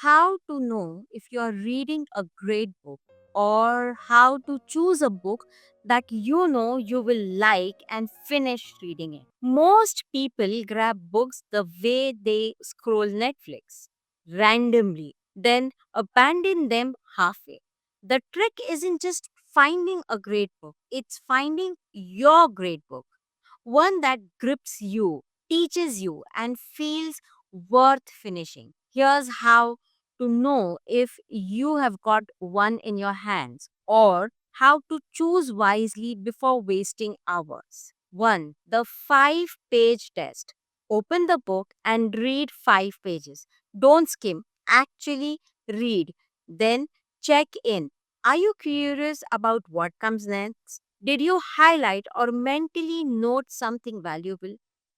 how to know if you are reading a great book or how to choose a book that you know you will like and finish reading it. Most people grab books the way they scroll Netflix randomly, then abandon them halfway. The trick isn't just finding a great book, it's finding your great book, one that grips you, teaches you, and feels worth finishing. Here's how to know if you have got one in your hands or how to choose wisely before wasting hours. 1. The 5 page test. Open the book and read 5 pages. Don't skim, actually read. Then check in. Are you curious about what comes next? Did you highlight or mentally note something valuable?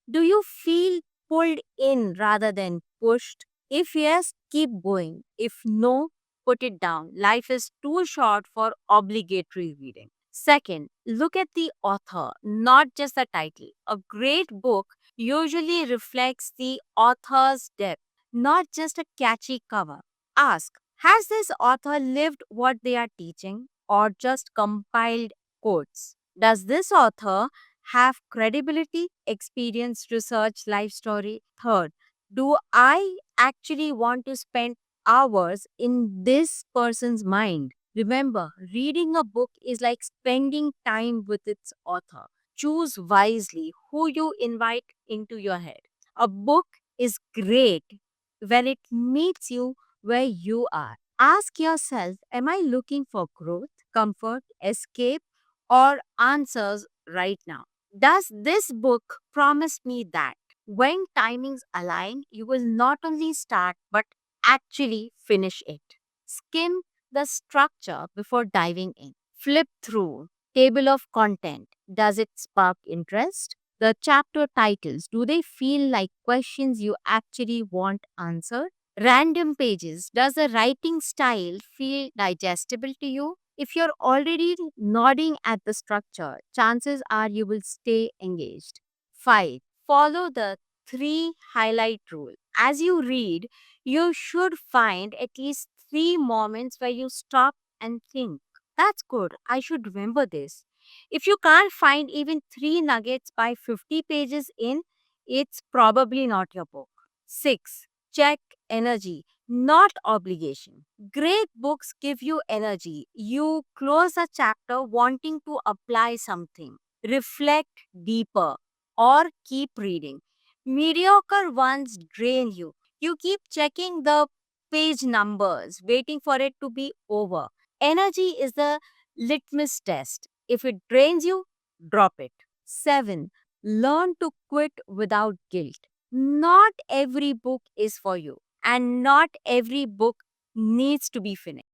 Do you feel pulled in rather than pushed? If yes, keep going. If no, put it down. Life is too short for obligatory reading. Second, look at the author, not just the title. A great book usually reflects the author's depth, not just a catchy cover. Ask, has this author lived what they are teaching or just compiled quotes? Does this author have credibility, experience, research, life story? Third, do I actually want to spend hours in this person's mind? Remember, reading a book is like spending time with its author. Choose wisely who you invite into your head. A book is great when it meets you where you are. Ask yourself, am I looking for growth, comfort, escape, or answers right now? Does this book promise me that when timings align, you will not only start but actually finish it? Skim the structure before diving in. Flip through. Table of content. Does it spark interest? The chapter titles, do they feel like questions you actually want answered? Random pages. Does the writing style feel digestible to you? If you're already nodding at the structure, chances are you will stay engaged. 5. Follow the 3 highlight rule. As you read, you should find at least 3 moments where you stop and think. That's good. I should remember this. If you can't find even 3 nuggets by 50 pages in, it's probably not your book. 6. Check energy, not obligation. Great books give you energy. You close a chapter wanting to apply something, reflect deeper, or keep reading. Mediocre ones drain you. You keep checking the page numbers, waiting for it to be over. Energy is the litmus test. If it drains you, drop it. 7. Learn to quit without guilt. Not every book is for you, and not every book needs to be finished.